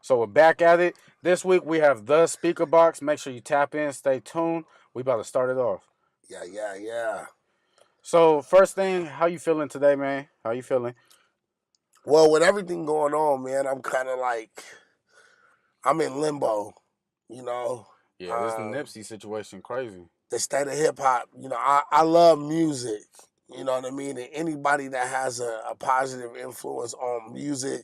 So we're back at it. This week we have the SpeakerBoxx. Make sure you tap in, stay tuned. We about to start it off. Yeah. So first thing, how you feeling today, man? How you feeling? Well, with everything going on, man, I'm kind of like, I'm in limbo, you know. Yeah, this Um, Nipsey situation crazy. the state of hip hop, I love music, you know what I mean? And anybody that has a positive influence on music,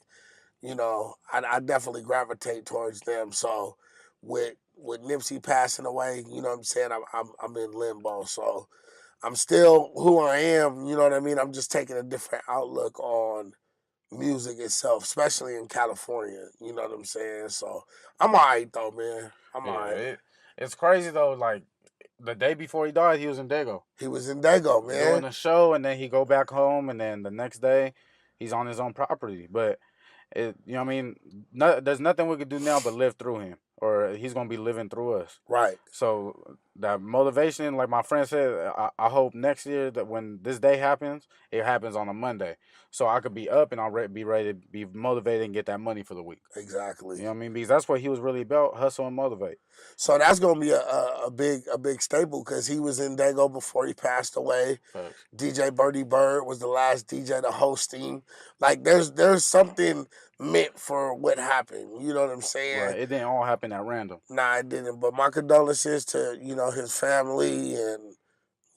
I definitely gravitate towards them. So with Nipsey passing away, you know what I'm saying? I'm in limbo. So I'm still who I am, you know what I mean? I'm just taking a different outlook on music itself, especially in California. You know what I'm saying? So I'm alright though, man. I'm Yeah, alright. it's crazy though. Like the day before he died, he was in Dago He was in Dago, doing man. a show, and then he go back home, and then the next day, he's on his own property. But you know what I mean? There's nothing we could do now but live through him, or he's gonna be living through us. Right. So that motivation, like my friend said, I hope next year that when this day happens, it happens on a Monday, so I could be up and be ready to be motivated and get that money for the week. Exactly. You know what I mean? Because that's what he was really about: hustle and motivate. So that's gonna be a big staple because he was in Dago before he passed away. Facts. DJ Birdie Bird was the last DJ to host him. Like there's something meant for what happened. You know what I'm saying? Right. It didn't all happen at random. Nah, it didn't. But my condolences to his family and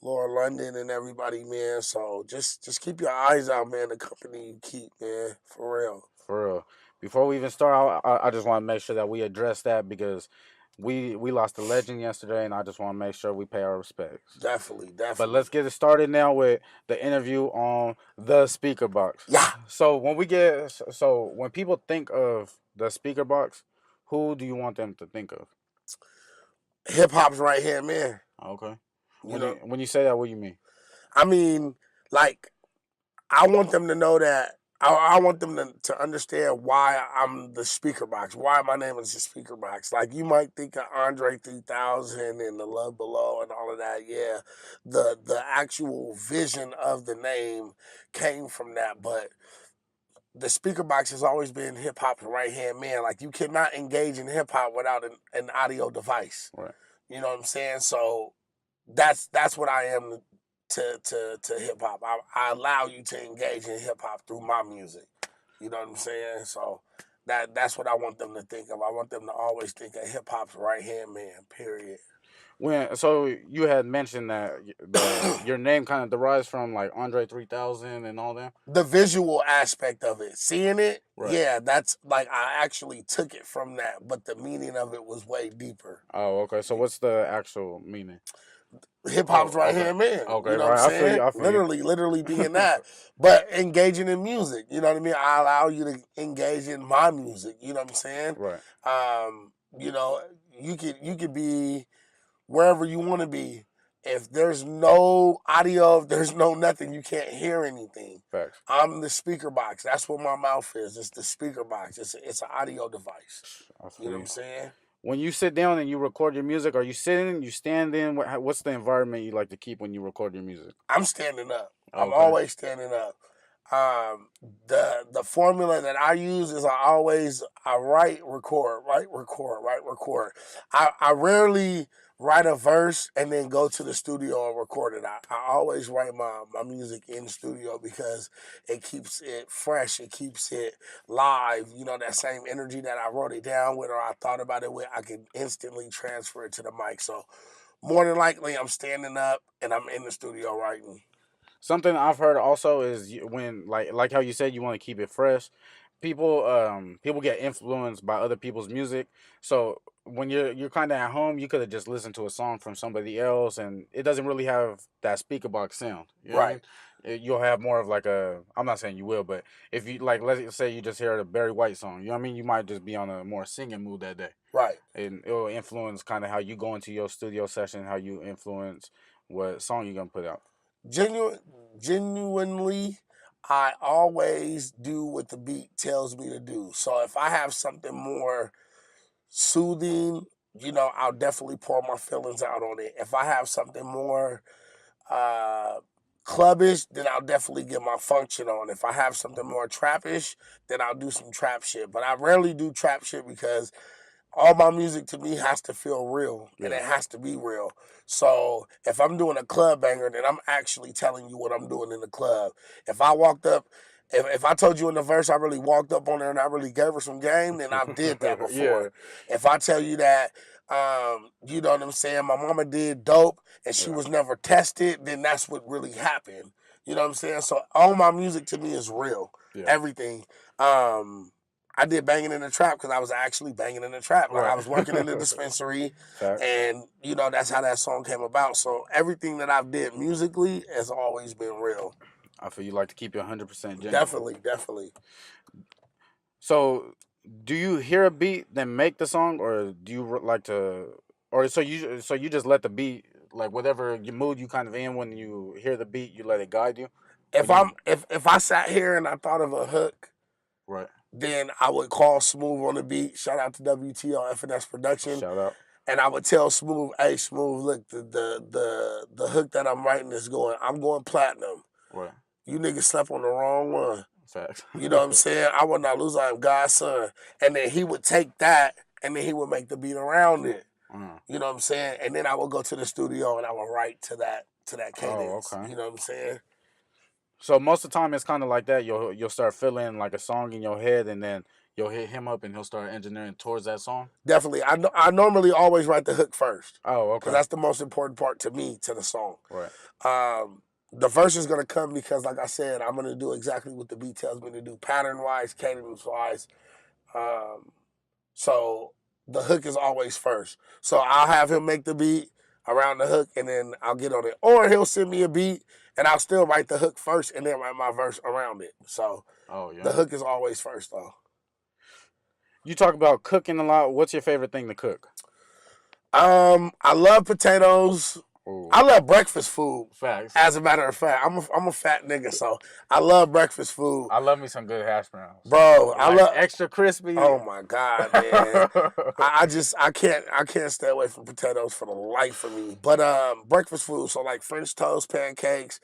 Laura London and everybody, man. So just keep your eyes out, man. The company you keep, man, for real. For real. Before we even start, I just want to make sure that we address that because we lost a legend yesterday, and I just want to make sure we pay our respects. Definitely. But let's get it started now with the interview on the SpeakerBoxx. Yeah. So when people think of the SpeakerBoxx, who do you want them to think of? Hip hop's right hand man. Okay. You When you say that, what do you mean? I mean, like, I want them to know that. I want them to understand why I'm the SpeakerBoxx. Why my name is the SpeakerBoxx. Like, you might think of Andre 3000 and the Love Below and all of that. Yeah, the actual vision of the name came from that. But the SpeakerBoxx has always been hip hop's right hand man. Like, you cannot engage in hip hop without an audio device. Right. You know what I'm saying? So that's what I am to hip hop. I allow you to engage in hip hop through my music. You know what I'm saying? So that's what I want them to think of. I want them to always think of hip hop's right hand man. Period. So you had mentioned that your name kind of derives from like Andre 3000 and all that. The visual aspect of it, seeing it, Right. yeah, that's like I actually took it from that, but the meaning of it was way deeper. Oh, okay. So what's the actual meaning? Hip hop's right okay. hand man. Okay, You know right. what I'm saying? I feel you. Literally being that. But engaging in music. You know what I mean? I allow you to engage in my music. You know what I'm saying? Right. You could be wherever you want to be. If there's no audio, if there's no nothing, you can't hear anything. Facts. I'm the SpeakerBoxx. That's what my mouth is. It's the SpeakerBoxx. It's an audio device. You know what I'm saying? When you sit down and you record your music, are you sitting? You standing? What's the environment you like to keep when you record your music? I'm standing up. Okay. I'm always standing up. The formula that I use is I write, record. I rarely write a verse and then go to the studio and record it. I always write my music in the studio because it keeps it fresh. It keeps it live. You know, that same energy that I wrote it down with or I thought about it with, I can instantly transfer it to the mic. So more than likely, I'm standing up and I'm in the studio writing. Something I've heard also is when like how you said you want to keep it fresh. People get influenced by other people's music. So when you're kind of at home, you could have just listened to a song from somebody else, and it doesn't really have that SpeakerBoxx sound. You know Right. what I mean? You'll have more of like a. I'm not saying you will, but if you like, let's say you just hear a Barry White song. You know what I mean? You might just be on a more singing mood that day. Right. And it will influence kind of how you go into your studio session, how you influence what song you're gonna put out. Genuinely, I always do what the beat tells me to do. So if I have something more soothing, I'll definitely pour my feelings out on it. If I have something more clubbish, then I'll definitely get my function on. If I have something more trappish, then I'll do some trap shit. But I rarely do trap shit because all my music to me has to feel real and Yeah. it has to be real. So if I'm doing a club banger, then I'm actually telling you what I'm doing in the club. If I walked up, if I told you in the verse I really walked up on her and I really gave her some game, then I've did that Yeah. before. If I tell you that, you know what I'm saying, my mama did dope and she Yeah. was never tested, then that's what really happened. You know what I'm saying? So all my music to me is real. Yeah. Everything. I did banging in the trap because I was actually banging in the trap. Like Right. I was working in the dispensary, Facts. and you know that's how that song came about. So everything that I've did musically has always been real. I feel you like to keep it 100% genuine. Definitely. So, do you hear a beat then make the song, or do you like to, or so you just let the beat, like whatever your mood you kind of in when you hear the beat, you let it guide you? Or If do you, if I sat here and I thought of a hook, right? then I would call Smooth on the beat. Shout out to WT on FNS Production. Shout out. And I would tell Smooth, hey Smooth, look, the hook that I'm writing is I'm going platinum. Right. You niggas slept on the wrong one. Facts. You know what I'm saying? I would not lose. I am God's son. And then he would take that and then he would make the beat around it. You know what I'm saying? And then I would go to the studio and I would write to that cadence. Oh, okay. You know what I'm saying? So most of the time it's kind of like that. You'll start feeling like a song in your head, and then you'll hit him up, and he'll start engineering towards that song. Definitely. I normally always write the hook first. Oh, okay. Because that's the most important part to me, to the song. Right. The verse is going to come because, like I said, I'm going to do exactly what the beat tells me to do, pattern-wise, cadence-wise. So the hook is always first. So I'll have him make the beat around the hook, and then I'll get on it. Or he'll send me a beat, and I'll still write the hook first, and then write my verse around it. So the hook is always first, though. You talk about cooking a lot. What's your favorite thing to cook? I love potatoes. Ooh. I love breakfast food. Facts. As a matter of fact, I'm a fat nigga, so I love breakfast food. I love me some good hash browns, bro. Like I love extra crispy. Oh my god, man! I can't stay away from potatoes for the life of me. But breakfast food, so like French toast, pancakes,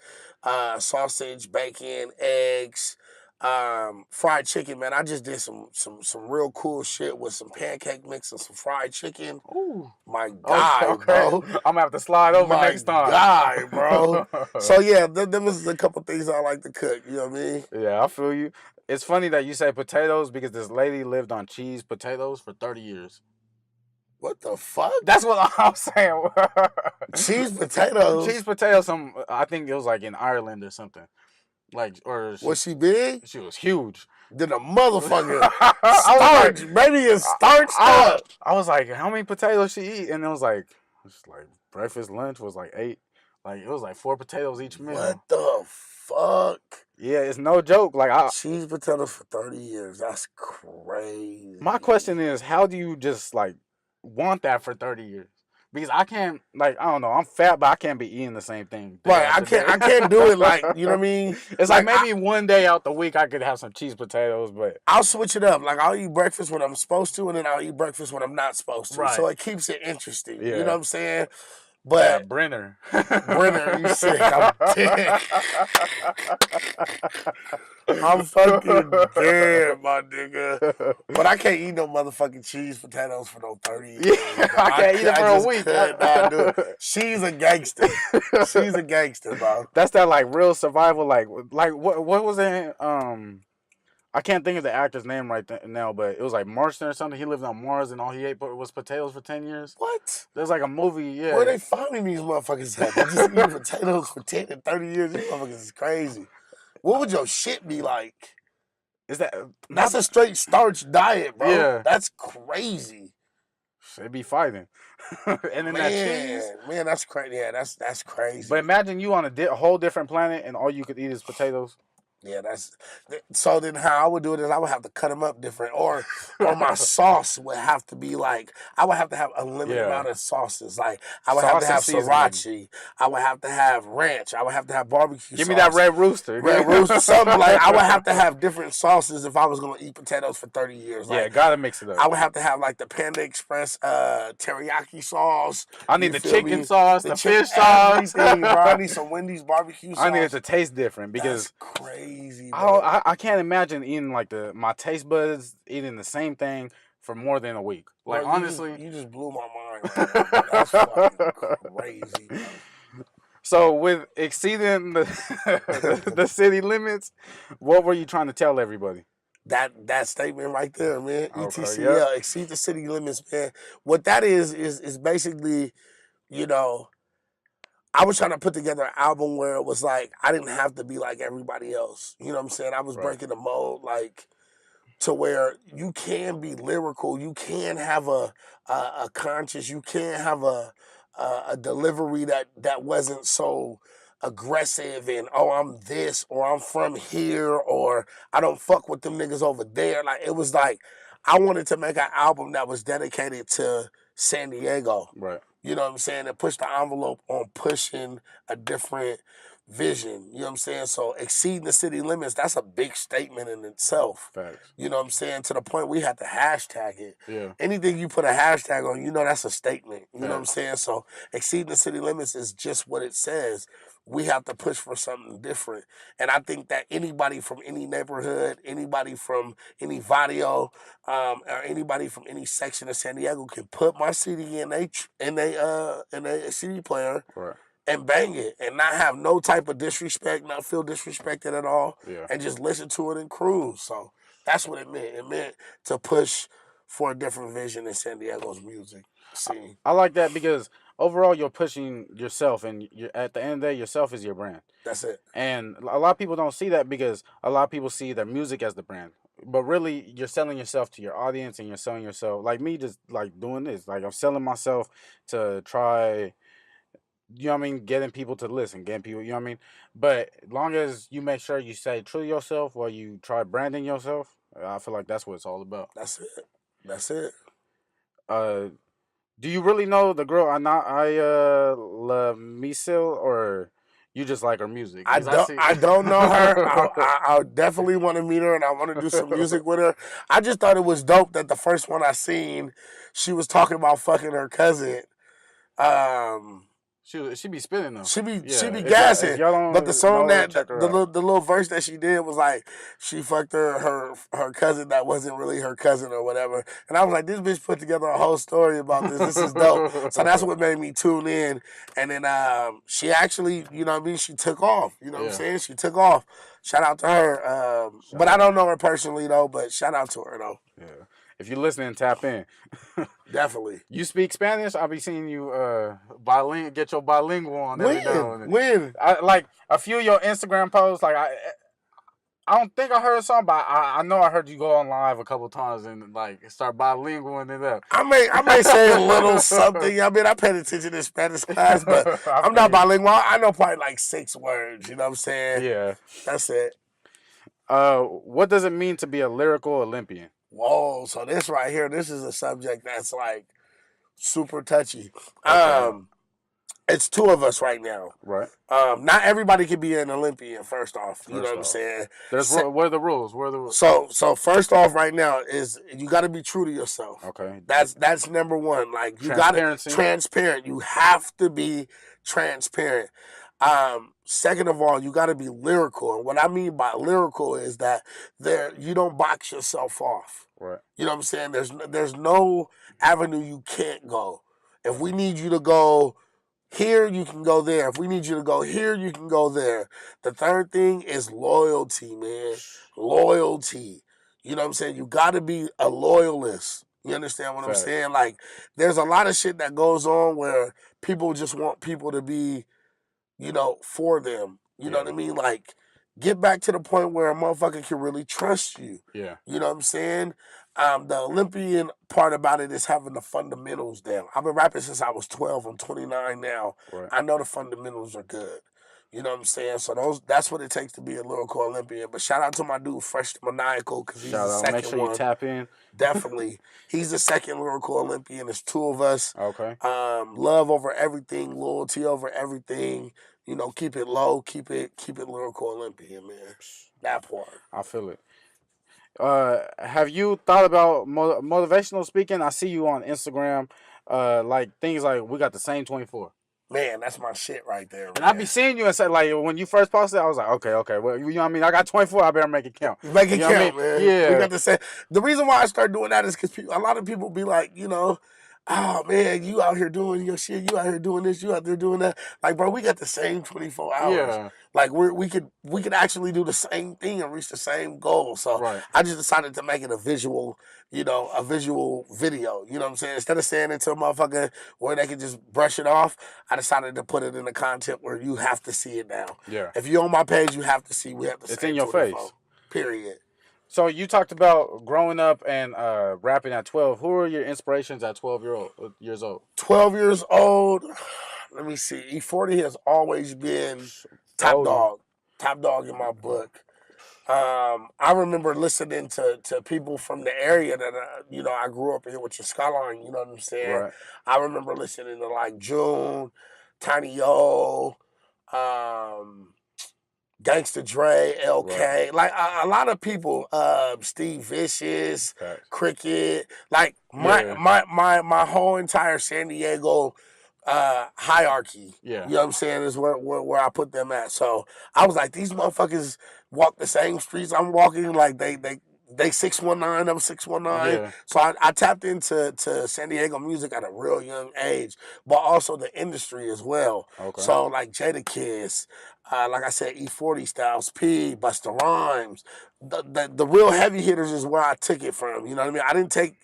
sausage, bacon, eggs. Fried chicken, man. I just did some real cool shit with some pancake mix and some fried chicken. Ooh. My God, okay. bro. I'm gonna have to slide over next time. My God, bro. So yeah, them is a couple things I like to cook. You know what I mean? Yeah, I feel you. It's funny that you say potatoes because this lady lived on cheese potatoes for 30 years. What the fuck? That's what I'm saying. Cheese potatoes. Cheese potatoes. I think it was like in Ireland or something. Was she big? She was huge. Then a motherfucker starch, maybe it's starched up. I was like, how many potatoes she eat? And it was like breakfast, lunch was like 8. Like it was like 4 potatoes each meal. What the fuck? Yeah, it's no joke. Like cheese potatoes for 30 years. That's crazy. My question is, how do you just like want that for 30 years? Because I can't, like, I don't know, I'm fat, but I can't be eating the same thing. Right, I can't do it like, you know what I mean? It's like maybe one day out the week I could have some cheese potatoes, but I'll switch it up. Like I'll eat breakfast when I'm supposed to, and then I'll eat breakfast when I'm not supposed to. Right. So it keeps it interesting. Yeah. You know what I'm saying? But Brenner, you sick? I'm dead. I'm fucking dead, my nigga. But I can't eat no motherfucking cheese potatoes for no 30 years. Yeah, I can't eat it for a week. Could not do it. She's a gangster. She's a gangster, bro. That's that like real survival. Like what was it? I can't think of the actor's name right now, but it was like Marston or something. He lived on Mars and all he ate was potatoes for 10 years. What? There's like a movie, yeah. Where are they finding these motherfuckers at? They just eating potatoes for 10 and 30 years. These motherfuckers is crazy. What would your shit be like? That's a straight starch diet, bro. Yeah. That's crazy. They be fighting. And then that cheese. Man, that's crazy. Yeah, that's crazy. But imagine you on a whole different planet and all you could eat is potatoes. Yeah, so. Then how I would do it is I would have to cut them up different, or my sauce would have to be like I would have to have a limited Yeah, amount of sauces. Like I would have to sauce and have seasoning. sriracha, I would have to have ranch, I would have to have barbecue Give me that sauce, red rooster. red rooster, something like I would have to have different sauces if I was gonna eat potatoes for 30 years. Yeah, Like gotta mix it I up. would have to have like the Panda Express teriyaki sauce. I need You the feel chicken me? sauce, The the chicken, fish sauce. everything, bro. I need some Wendy's barbecue I need it sauce. to taste different That's because crazy, I, bro. I I can't imagine eating like my taste buds eating the same thing for more than a week. Like Bro, honestly. you just blew my mind right now, bro. That's fucking crazy, So with exceeding the, bro. the city limits, what were you trying to tell everybody? That statement right there, man. Okay, yep. ETCL, exceed the city limits, man. What that is basically, you know, I was trying to put together an album where it was like I didn't have to be like everybody else. You know what I'm saying? I was Right. breaking the mold, like to where you can be lyrical, you can have a conscience, you can have a delivery that wasn't so aggressive and oh I'm this or I'm from here or I don't fuck with them niggas over there. Like it was like I wanted to make an album that was dedicated to San Diego. Right. You know what I'm saying? And push the envelope on pushing a different vision. You know what I'm saying? So exceeding the city limits, that's a big statement in itself. Facts. You know what I'm saying? To the point we had to hashtag it. Yeah. Anything you put a hashtag on, you know that's a statement. You know what I'm Facts. saying? So exceeding the city limits is just what it says. We have to push for something different. And I think that anybody from any neighborhood, anybody from any barrio, or anybody from any section of San Diego can put my CD in a CD player Right. and bang it and not have no type of disrespect, not feel disrespected at all, Yeah. and just listen to it and cruise. So that's what it meant. It meant to push for a different vision in San Diego's music scene. I like that because overall you're pushing yourself, and you're, at the end of the day, yourself is your brand. That's it. And a lot of people don't see that because a lot of people see their music as the brand. But really, you're selling yourself to your audience, and you're selling yourself like me, just like doing this. Like I'm selling myself to try, you know what I mean, getting people to listen, getting people, you know what I mean. But as long as you make sure you stay true to yourself, while you try branding yourself, I feel like that's what it's all about. That's it. That's it. Uh, do you really know the girl La Misil, or you just like her music? I 'Cause I don't. see. I don't know her. I definitely want to meet her, and I want to do some music with her. I just thought it was dope that the first one I seen, she was talking about fucking her cousin. Um, She be spinning though. She be Yeah, if gassing, y'all but the don't song know her, that check her out. the little verse that she did was like she fucked her cousin that wasn't really her cousin or whatever, and I was like, this bitch put together a whole story about this. This is dope. So that's what made me tune in, and then she actually, you know what I mean, she took off. You know what I'm Yeah, saying? She took off. Shout out to her. shout But I out. don't know her personally though. But shout out to her though. Yeah, if you're listening, tap in. Definitely. You speak Spanish? I'll be seeing you get your bilingual on every now and then. When? I like a few of your Instagram posts. Like I don't think I heard a song, but I know I heard you go on live a couple times and like start bilingualing it up. I may say a little something. I mean, I paid attention in Spanish class, but I'm not bilingual. I know probably like 6 words. You know what I'm saying? Yeah. That's it. What does it mean to be a lyrical Olympian? Whoa! So this right here, this is a subject that's like super touchy. Okay. It's 2 of us right now. Right. Not everybody can be an Olympian. First off, you know what I'm off. saying. What are the rules? What are the rules? So first off, right now is you got to be true to yourself. Okay. That's number one. Like you got to transparent. You have to be transparent. Second of all, you got to be lyrical, and what I mean by lyrical is that you don't box yourself off. Right. You know what I'm saying? There's no avenue you can't go. If we need you to go here, you can go there. If we need you to go here, you can go there. The third thing is loyalty, man. Loyalty. You know what I'm saying? You got to be a loyalist. You understand what I'm saying? Like, there's a lot of shit that goes on where people just want people to be, for them. You know what I mean? Like, get back to the point where a motherfucker can really trust you. Yeah. You know what I'm saying? The Olympian part about it is having the fundamentals down. I've been rapping since I was 12. I'm 29 now. Right. I know the fundamentals are good. You know what I'm saying? So that's what it takes to be a lyrical Olympian. But shout out to my dude, Fresh Maniacal, because he's Shout the out. Make second sure you one. tap in. Definitely. He's the second lyrical Olympian. There's two of us. Okay. Love over everything, loyalty over everything. You know, keep it low, keep it lyrical Olympian, man. That part. I feel it. Have you thought about motivational speaking? I see you on Instagram. Like things like we got the same 24. Man, that's my shit right there, man. And I be seeing you and say like when you first posted, I was like, okay, well, you know what I mean. I got 24. I better make it count. Make it you know count, what I mean? man. Yeah. We got to say the reason why I started doing that is because a lot of people be like, you know, oh man, you out here doing your shit, you out here doing this, you out there doing that. Like, bro, we got the same 24 hours. Yeah. Like we could actually do the same thing and reach the same goal. So Right. I just decided to make it a visual, you know, a visual video. You know what I'm saying? Instead of saying it to a motherfucker where they can just brush it off, I decided to put it in the content where you have to see it now. Yeah. If you're on my page, you have to see we have the It's same in your 24. face. Period. So you talked about growing up and rapping at 12. Who are your inspirations at 12 years old? 12 years old. Let me see. E40 has always been top dog in my book. I remember listening to people from the area that you know I grew up here with your Skyline. You know what I'm saying? Right. I remember listening to like June, Tiny O, Gangsta Dre, LK, Right. like a lot of people, Steve Vicious, Facts. Cricket, like my whole entire San Diego hierarchy. Yeah. You know what I'm saying, is where I put them at. So I was like, these motherfuckers walk the same streets I'm walking, like they 619, I'm 619. Yeah. So I tapped into San Diego music at a real young age, but also the industry as well. Okay. So like Jadakiss, like I said, E40, Styles P, Busta Rhymes, the real heavy hitters is where I took it from. You know what I mean? I didn't take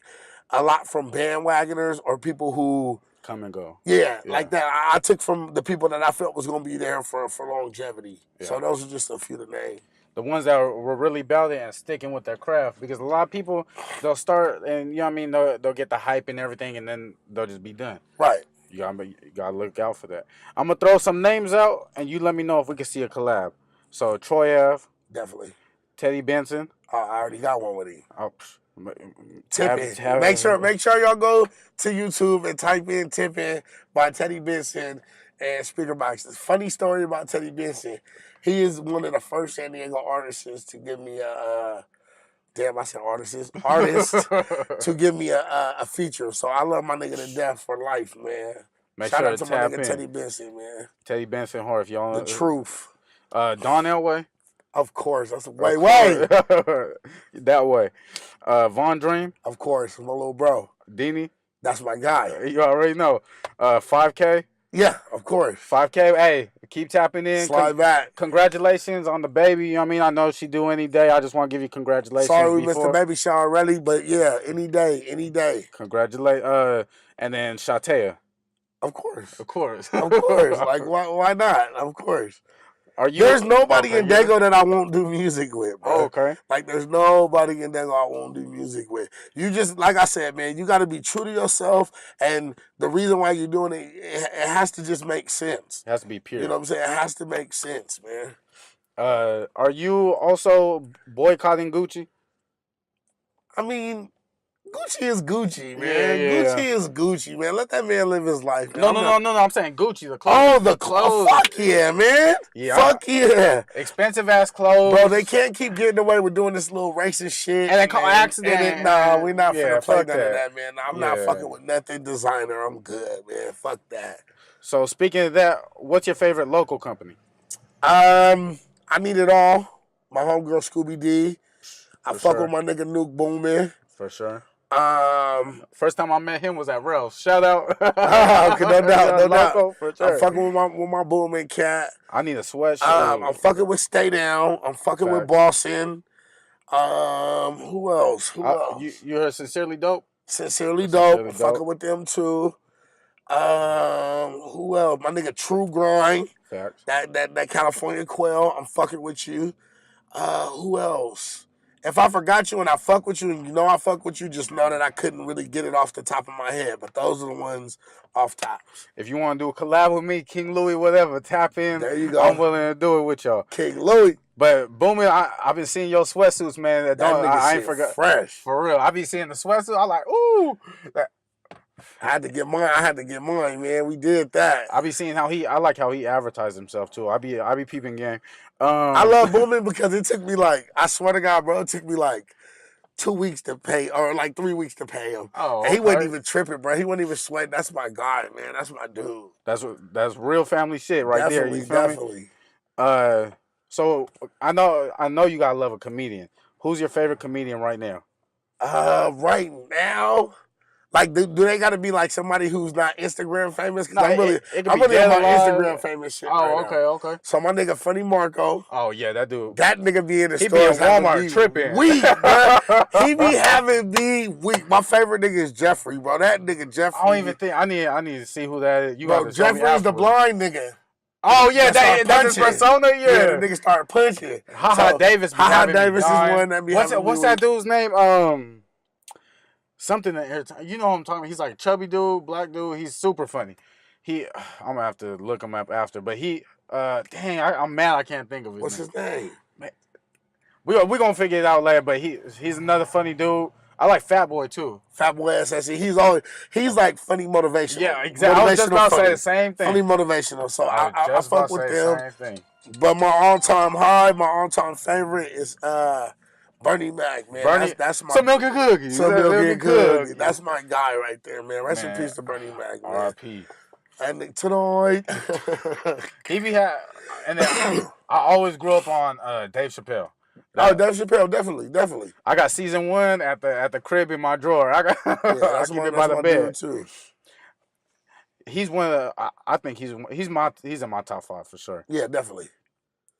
a lot from bandwagoners or people who come and go. Yeah, like that. I took from the people that I felt was going to be there for longevity. Yeah. So those are just a few to name. The ones that were really about it and sticking with their craft, because a lot of people, they'll start and, you know what I mean, they'll get the hype and everything, and then they'll just be done. Right. You gotta look out for that. I'm gonna throw some names out, and you let me know if we can see a collab. So Troy Ave, definitely. Teddy Benson. I already got one with him. Oh, Tippin'. Make sure y'all go to YouTube and type in Tippin' by Teddy Benson and SpeakerBoxx. Funny story about Teddy Benson. He is one of the first San Diego artists to give me a artist to give me a feature. So I love my nigga to death for life, man. Shout out to my nigga Teddy Benson, man. Teddy Benson, or if y'all the truth. Don Elway. Of course, that's way. That way. Von Dream. Of course, my little bro. Dini. That's my guy. You already know. 5K. Yeah, of course. 5K. Hey, keep tapping in. Slide back. Congratulations on the baby. You know what I mean? I know she due any day. I just want to give you congratulations. Sorry we missed the baby shower already, but yeah, any day. Congratulate. And then Shatea. Of course. Of course. Like why not? Of course. There's nobody in Dago that I won't do music with, bro. Oh, okay. Like, there's nobody in Dago I won't do music with. You just, like I said, man, you got to be true to yourself. And the reason why you're doing it, it has to just make sense. It has to be pure. You know what I'm saying? It has to make sense, man. Are you also boycotting Gucci? I mean, Gucci is Gucci, man. Yeah. Gucci is Gucci, man. Let that man live his life, man. No. I'm saying Gucci, the clothes. Oh, the clothes. Fuck yeah, man. Yeah. Fuck yeah. Expensive ass clothes. Bro, they can't keep getting away with doing this little racist shit. And they call accident. Nah, we're not finna play none of that, man. I'm not fucking with nothing designer. I'm good, man. Fuck that. So speaking of that, what's your favorite local company? I need it all. My homegirl Scooby D. I fuck with my nigga Nuke Boomin. For sure. First time I met him was at Ralph's. Shout out. No doubt. For sure. I'm fucking with my Boomin cat. I need a sweatshirt. I'm fucking with Stay Down. I'm fucking with Boston. Who else? You heard Sincerely Dope? Sincerely Dope. I'm fucking with them too. Who else? My nigga True Grind. Facts. That California Quail. I'm fucking with you. Who else? If I forgot you and I fuck with you and you know I fuck with you, just know that I couldn't really get it off the top of my head. But those are the ones off top. If you want to do a collab with me, King Louie, whatever, tap in. There you I'm go. willing to do it with y'all. King Louie. But Boomin, I've been seeing your sweatsuits, man. That nigga I shit ain't forgot. fresh. For real. I be seeing the sweatsuit. I'm like, ooh. I had to get mine, man. We did that. I be seeing I like how he advertised himself too. I be peeping gang. I love Boomin because it took me like, I swear to God, bro, it took me like 2 weeks to pay, or like 3 weeks to pay him. Oh, and he wasn't even tripping, bro. He wasn't even sweating. That's my guy, man. That's my dude. That's real family shit right there. You feel me? So I know you gotta love a comedian. Who's your favorite comedian right now? Right now, like, do they got to be like somebody who's not Instagram famous? Because I'm really on my Instagram famous shit. Oh, okay, okay. So my nigga Funny Marco. Oh yeah, that dude. That nigga be in the he stores be in Walmart tripping. Weak, bro. He be having me weak. My favorite nigga is Jeffrey, bro. That nigga Jeffrey. I don't even think I need to see who that is. You bro, Jeffrey's the blind nigga. Oh yeah, that's his persona. Yeah, the nigga started punching. Davis. Davis is one that be. What's that dude's name? Something that you know what I'm talking about. He's like a chubby dude, black dude. He's super funny. I'm gonna have to look him up after. But dang, I'm mad I can't think of his name. What's his name? We gonna figure it out later. But he's another funny dude. I like Fat Boy too. Fat Boy SSE. He's like funny motivational. Yeah, exactly. I was just about to say the same thing. Funny motivational. So I fuck with them. Same thing. But my all-time high, my all-time favorite is Bernie Mac, man. That's my some milk and cookies. Some milk and cookies. That's my guy right there, man. Rest in peace to Bernie Mac, man. R.I.P. And tonight, and then I always grew up on Dave Chappelle. Dave Chappelle, definitely. I got season 1 at the crib in my drawer. That's I keep it by the bed too. He's one of the. I think he's in my top 5 for sure. Yeah, definitely.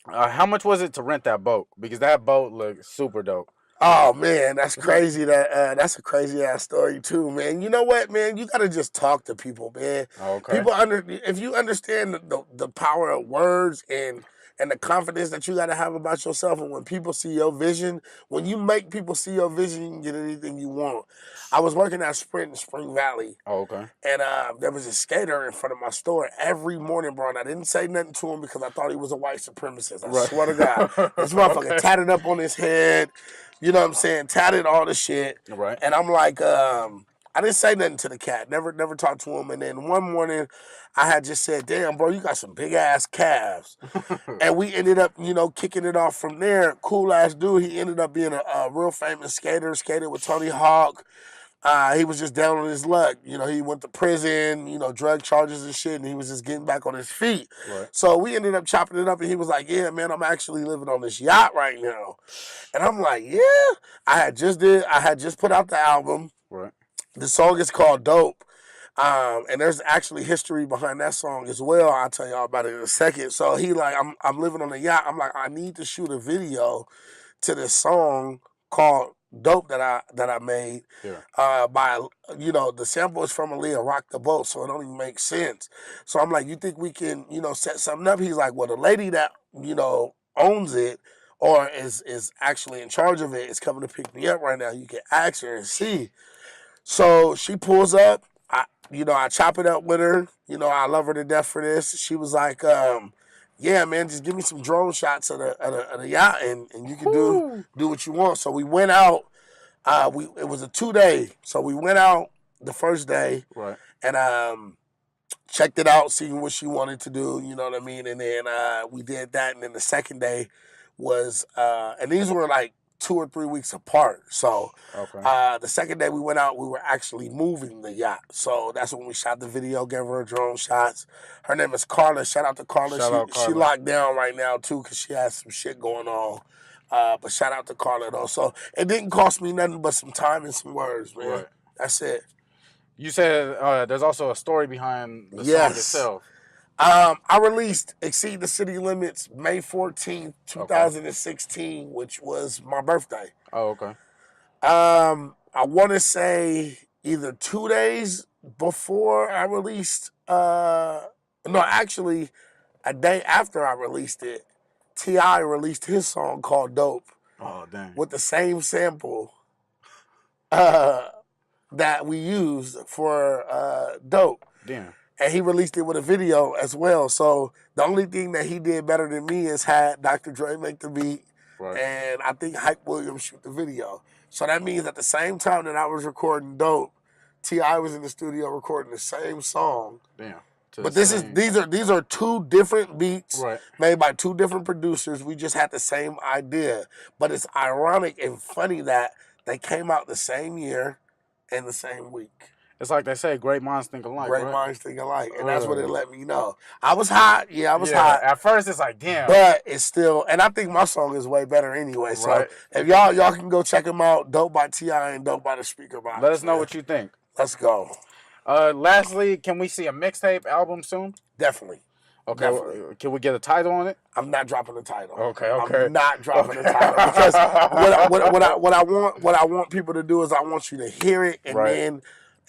How much was it to rent that boat? Because that boat looked super dope. Oh man, that's crazy. That's a crazy ass story too, man. You know what, man? You gotta just talk to people, man. Okay. If you understand the power of words and the confidence that you gotta have about yourself, and when people see your vision, when you make people see your vision, you can get anything you want. I was working at Sprint in Spring Valley. Oh, okay. And there was a skater in front of my store every morning, bro. And I didn't say nothing to him because I thought he was a white supremacist. I swear to God. This motherfucker tatted up on his head. You know what I'm saying? Tatted all the shit. Right. And I'm like, I didn't say nothing to the cat. Never talked to him. And then one morning, I had just said, damn, bro, you got some big-ass calves. And we ended up, kicking it off from there. Cool-ass dude. He ended up being a real famous skater. Skated with Tony Hawk. He was just down on his luck. He went to prison, drug charges and shit, and he was just getting back on his feet. Right. So we ended up chopping it up, and he was like, yeah, man, I'm actually living on this yacht right now. And I'm like, yeah. I had just put out the album. Right. The song is called Dope. And there's actually history behind that song as well. I'll tell y'all about it in a second. So he like, I'm living on a yacht. I'm like, I need to shoot a video to this song called Dope that I made. Yeah. By the sample is from Aaliyah, Rock the Boat, so it don't even make sense. So I'm like, you think we can set something up? He's like, well, the lady that owns it or is actually in charge of it is coming to pick me up right now. You can ask her and see. So she pulls up. I chop it up with her. I love her to death for this. She was like, yeah, man, just give me some drone shots of the yacht and you can do what you want. So we went out. It was a 2-day. So we went out the first day. Right. And checked it out, seeing what she wanted to do, you know what I mean? And then we did that. And then the second day was, and these were like 2 or 3 weeks apart. So the second day we went out, we were actually moving the yacht. So that's when we shot the video, gave her drone shots. Her name is Carla. Shout out to Carla. She locked down right now too because she has some shit going on. But shout out to Carla though. So it didn't cost me nothing but some time and some words, man. Right. That's it. You said there's also a story behind the song itself. I released Exceed the City Limits May 14th, 2016, which was my birthday. Oh, okay. I want to say either 2 days before I released, actually a day after I released it, T.I. released his song called Dope. Oh dang. with the same sample uh, that we used for Dope. Damn. And he released it with a video as well. So the only thing that he did better than me is had Dr. Dre make the beat, Right. and I think Hype Williams shoot the video. So that means at the same time that I was recording Dope, T.I. was in the studio recording the same song. Damn. But these are two different beats Right. made by two different producers. We just had the same idea. But it's ironic and funny that they came out the same year and the same week. It's like they say, great minds think alike. Great right? minds think alike. And that's what it let me know. I was hot. Yeah, I was hot. At first, it's like, damn. But it's still, and I think my song is way better anyway. So Right. if y'all can go check them out, Dope by T.I. and Dope by the SpeakerBoxx. Let us know what you think. Let's go. Lastly, can we see a mixtape album soon? Definitely. Okay. Definitely. Can we get a title on it? I'm not dropping the title. Okay. I'm not dropping the title because what I want people to do is I want you to hear it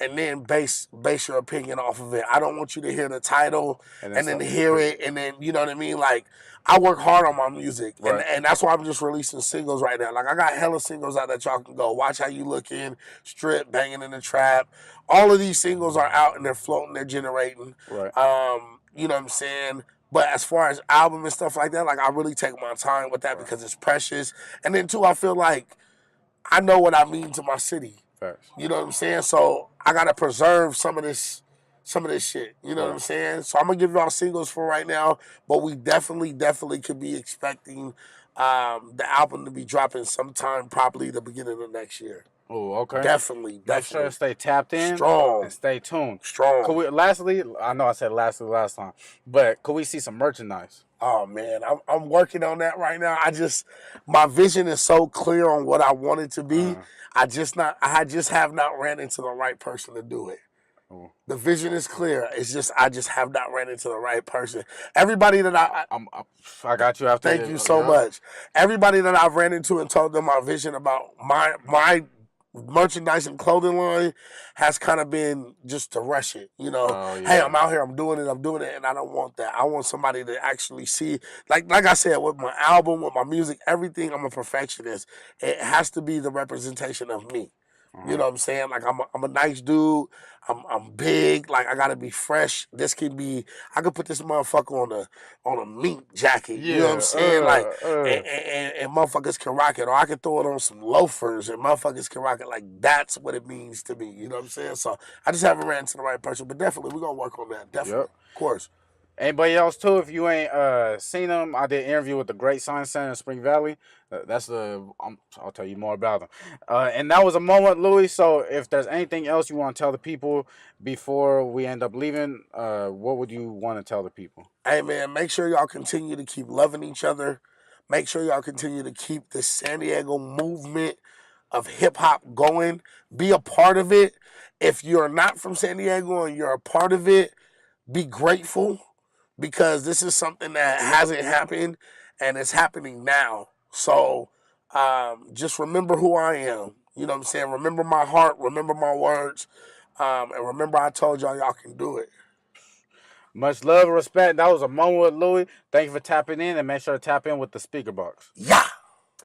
and then base your opinion off of it. I don't want you to hear the title and then hear it and then you know what I mean. Like I work hard on my music and that's why I'm just releasing singles right now. Like I got hella singles out that y'all can go watch. How You Looking, Strip, Banging in the Trap. All of these singles are out and they're floating, they're generating. Right. You know what I'm saying? But as far as album and stuff like that, like I really take my time with that because it's precious. And then too, I feel like I know what I mean to my city. Facts. You know what I'm saying? So I gotta preserve some of this shit. You know what I'm saying? So I'm gonna give y'all singles for right now, but we definitely could be expecting the album to be dropping sometime probably the beginning of next year. Oh, okay. Definitely. Make sure to stay tapped in. Strong. And stay tuned. Strong. Could we, lastly, I know I said lastly last time, but could we see some merchandise? Oh man, I'm working on that right now. My vision is so clear on what I want it to be. I just have not ran into the right person to do it. The vision is clear. It's just I just have not ran into the right person. Everybody that I got you after. Thank you so much. Everybody that I've ran into and told them my vision about my merchandise and clothing line has kind of been just to rush it, you know. Hey, I'm out here, I'm doing it, and I don't want that. I want somebody to actually see, like I said, with my album, with my music, everything. I'm a perfectionist. It has to be the representation of me. You know what I'm saying? Like I'm a nice dude. I'm big. Like I gotta be fresh. This could be. I could put this motherfucker on a mink jacket. You know what I'm saying? And motherfuckers can rock it. Or I could throw it on some loafers and motherfuckers can rock it. Like that's what it means to me. You know what I'm saying? So I just haven't ran into the right person. But definitely we're gonna work on that. Definitely, of course. Anybody else too? If you ain't seen them, I did an interview with the Great Science Center in Spring Valley. I'll tell you more about them. And that was a moment, Louie. So if there's anything else you want to tell the people before we end up leaving, what would you want to tell the people? Hey man, make sure y'all continue to keep loving each other. Make sure y'all continue to keep the San Diego movement of hip hop going. Be a part of it. If you're not from San Diego and you're a part of it, be grateful. Because this is something that hasn't happened and it's happening now. So just remember who I am. You know what I'm saying? Remember my heart, remember my words, and remember I told y'all can do it. Much love and respect. That was a moment with Louie. Thank you for tapping in and make sure to tap in with the SpeakerBoxx. Yeah.